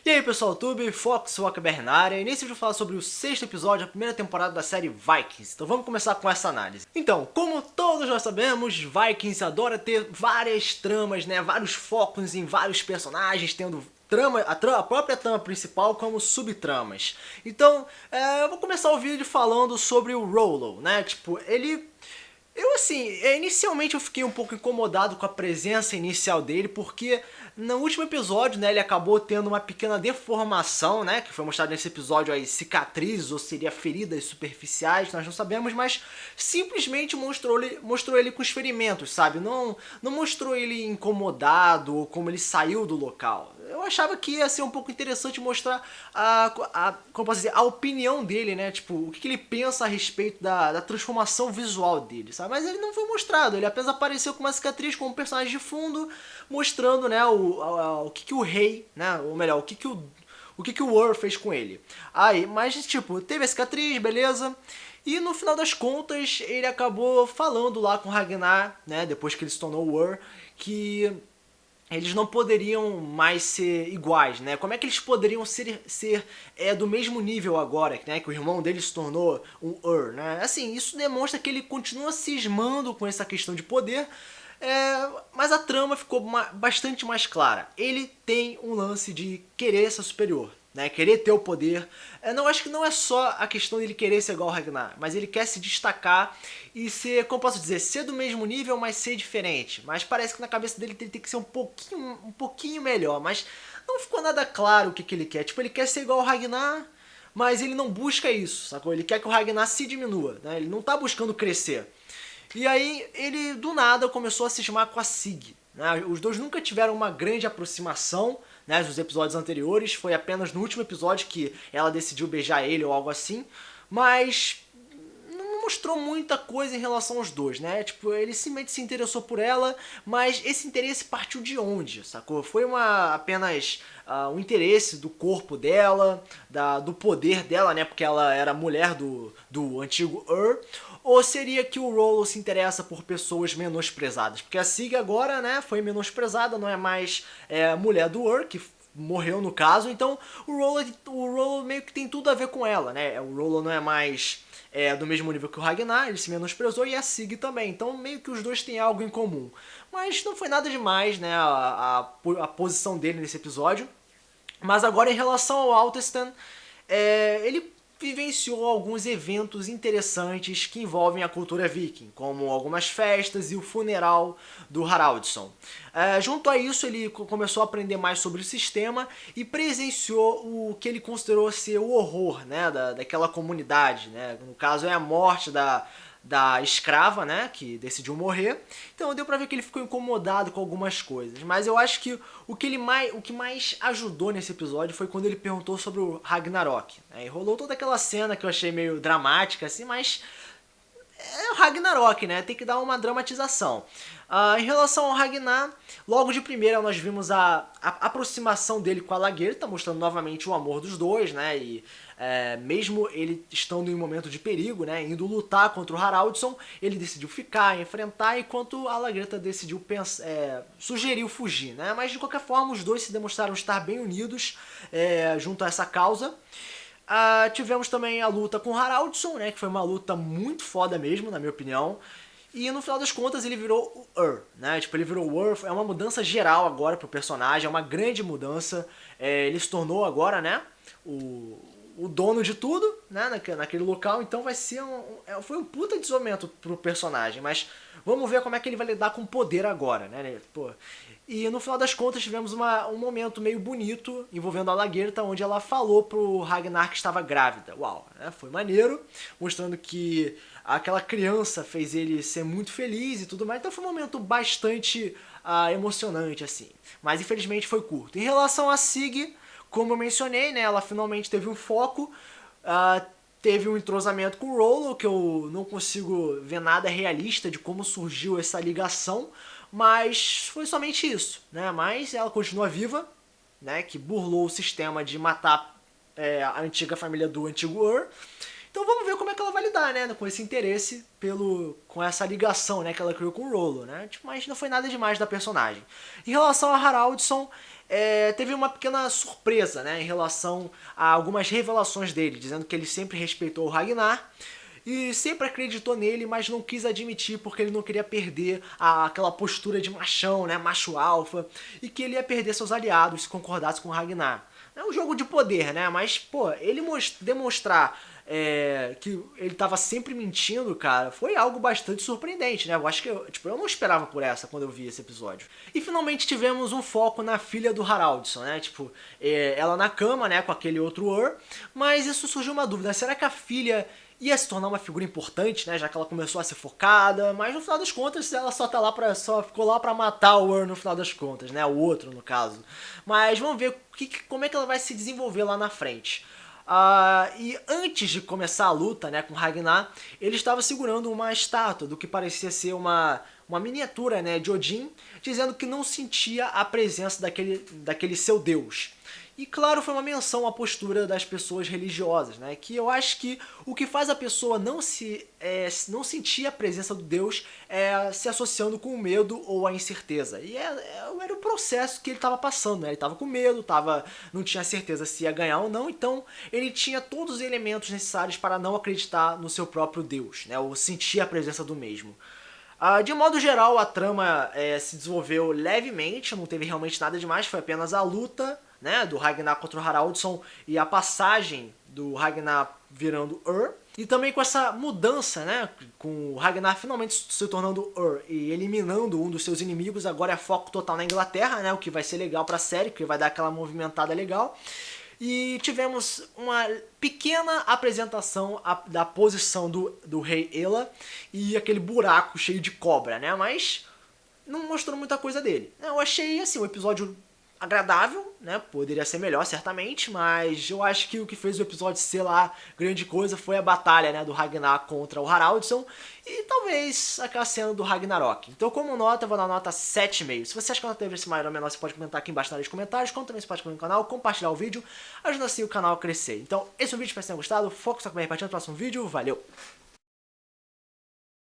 E aí pessoal, YouTube, Fox Walker na área, e nesse vídeo eu vou falar sobre o sexto episódio da primeira temporada da série Vikings. Então vamos começar com essa análise. Então, como todos nós sabemos, Vikings adora ter várias tramas, né, vários focos em vários personagens, tendo a própria trama principal como subtramas. Então, eu vou começar o vídeo falando sobre o Rollo, né, tipo, inicialmente eu fiquei um pouco incomodado com a presença inicial dele, porque no último episódio, né, ele acabou tendo uma pequena deformação, né, que foi mostrado nesse episódio aí, cicatrizes ou seria feridas superficiais, nós não sabemos, mas simplesmente mostrou ele com os ferimentos, sabe? Não mostrou ele incomodado ou como ele saiu do local. Eu achava que ia ser um pouco interessante mostrar como posso dizer, a opinião dele, né? Tipo, o que ele pensa a respeito da transformação visual dele, sabe? Mas ele não foi mostrado, ele apenas apareceu com uma cicatriz como um personagem de fundo, mostrando, né, o que o rei, né? Ou melhor, o que o Ur fez com ele. Aí, mas tipo, teve a cicatriz, beleza? E no final das contas, ele acabou falando lá com Ragnar, né? Depois que ele se tornou Ur, que eles não poderiam mais ser iguais, né? Como é que eles poderiam ser do mesmo nível agora, né? Que o irmão dele se tornou um Ur, né? Assim, isso demonstra que ele continua cismando com essa questão de poder, mas a trama ficou bastante mais clara. Ele tem um lance de querer ser superior, né? Querer ter o poder. Não, acho que não é só a questão dele querer ser igual ao Ragnar, mas ele quer se destacar e ser, como posso dizer, ser do mesmo nível, mas ser diferente. Mas parece que na cabeça dele ele tem que ser um pouquinho melhor, mas não ficou nada claro o que ele quer. Tipo, ele quer ser igual ao Ragnar, mas ele não busca isso, sacou? Ele quer que o Ragnar se diminua, né? Ele não tá buscando crescer. E aí ele do nada começou a cismar com a Sig, né? Os dois nunca tiveram uma grande aproximação, né, nos episódios anteriores. Foi apenas no último episódio que ela decidiu beijar ele ou algo assim. Mas não mostrou muita coisa em relação aos dois, né? Tipo, ele simplesmente se interessou por ela, mas esse interesse partiu de onde, sacou? Foi apenas um interesse do corpo dela, do poder dela, né? Porque ela era mulher do antigo Ur. Ou seria que o Rollo se interessa por pessoas menosprezadas? Porque a Sig agora, né, foi menosprezada, não é mais mulher do Ur, que morreu no caso. Então o Rollo meio que tem tudo a ver com ela, né? O Rollo não é mais do mesmo nível que o Ragnar, ele se menosprezou, e a Sig também. Então meio que os dois têm algo em comum. Mas não foi nada demais, né, a posição dele nesse episódio. Mas agora em relação ao Altistan, ele vivenciou alguns eventos interessantes que envolvem a cultura viking, como algumas festas e o funeral do Haraldsson. Junto a isso, ele começou a aprender mais sobre o sistema e presenciou o que ele considerou ser o horror, né, daquela comunidade, né? No caso é a morte da escrava, né, que decidiu morrer. Então deu pra ver que ele ficou incomodado com algumas coisas. Mas eu acho que o que mais ajudou nesse episódio foi quando ele perguntou sobre o Ragnarok, né? E rolou toda aquela cena que eu achei meio dramática, assim, mas é o Ragnarok, né? Tem que dar uma dramatização. Em relação ao Ragnar, logo de primeira nós vimos a aproximação dele com a Lagertha, mostrando novamente o amor dos dois, né? E mesmo ele estando em um momento de perigo, né, indo lutar contra o Haraldsson, ele decidiu ficar, enfrentar, enquanto a Lagertha decidiu sugeriu fugir, né? Mas de qualquer forma os dois se demonstraram estar bem unidos junto a essa causa. Tivemos também a luta com o Haraldsson, né, que foi uma luta muito foda mesmo, na minha opinião. E no final das contas ele virou o Ur, né? Tipo, ele virou o Ur, é uma mudança geral agora pro personagem, é uma grande mudança. Ele se tornou agora, né, o dono de tudo, né, naquele local, então vai ser foi um puta desenvolvimento pro personagem, mas vamos ver como é que ele vai lidar com o poder agora, né, pô. E no final das contas tivemos um momento meio bonito envolvendo a Lagertha, onde ela falou pro Ragnar que estava grávida. Uau, né? Foi maneiro, mostrando que aquela criança fez ele ser muito feliz e tudo mais. Então foi um momento bastante emocionante, assim. Mas infelizmente foi curto. Em relação a Sig, como eu mencionei, né, ela finalmente teve um foco, teve um entrosamento com o Rollo, que eu não consigo ver nada realista de como surgiu essa ligação, mas foi somente isso, né? Mas ela continua viva, né, que burlou o sistema de matar a antiga família do antigo Ur. Então vamos ver como é que ela vai lidar, né, com esse interesse com essa ligação, né, que ela criou com o Rollo, né? Tipo, mas não foi nada demais da personagem. Em relação a Haraldson, teve uma pequena surpresa, né, em relação a algumas revelações dele, dizendo que ele sempre respeitou o Ragnar e sempre acreditou nele, mas não quis admitir porque ele não queria perder aquela postura de machão, né, macho alfa, e que ele ia perder seus aliados se concordasse com o Ragnar. É um jogo de poder, né, mas, pô, ele demonstrar que ele tava sempre mentindo, cara, foi algo bastante surpreendente, né? Eu acho que eu não esperava por essa quando eu vi esse episódio. E finalmente tivemos um foco na filha do Haraldson, né? Tipo, ela na cama, né, com aquele outro Ur, mas isso surgiu uma dúvida, será que a filha ia se tornar uma figura importante, né, já que ela começou a ser focada, mas no final das contas ela só ficou lá pra matar o Ur no final das contas, né, o outro no caso. Mas vamos ver como é que ela vai se desenvolver lá na frente. E antes de começar a luta, né, com Ragnar, ele estava segurando uma estátua do que parecia ser uma miniatura, né, de Odin, dizendo que não sentia a presença daquele seu deus. E claro, foi uma menção à postura das pessoas religiosas, né? Que eu acho que o que faz a pessoa não sentir a presença do Deus é se associando com o medo ou a incerteza. E era o processo que ele estava passando, né? Ele estava com medo, não tinha certeza se ia ganhar ou não, então ele tinha todos os elementos necessários para não acreditar no seu próprio Deus, né? Ou sentir a presença do mesmo. De modo geral, a trama se desenvolveu levemente, não teve realmente nada demais, foi apenas a luta, né, do Ragnar contra o Haraldson e a passagem do Ragnar virando Ur. E também com essa mudança, né, com o Ragnar finalmente se tornando Ur e eliminando um dos seus inimigos, agora é foco total na Inglaterra, né, o que vai ser legal pra série, que vai dar aquela movimentada legal. E tivemos uma pequena apresentação da posição do rei Ela e aquele buraco cheio de cobra, né? Mas não mostrou muita coisa dele. Eu achei, assim, um episódio agradável, né? Poderia ser melhor, certamente, mas eu acho que o que fez o episódio ser lá grande coisa foi a batalha, né, do Ragnar contra o Haraldson e talvez aquela cena do Ragnarok. Então, como nota, eu vou dar nota 7,5. Se você acha que a nota deve ser maior ou menor, você pode comentar aqui embaixo na área de comentários, como também você pode comentar no canal, compartilhar o vídeo, ajuda assim o canal a crescer. Então, esse é o vídeo, espero que vocês tenham gostado, foco só com a repartindo no próximo vídeo, valeu!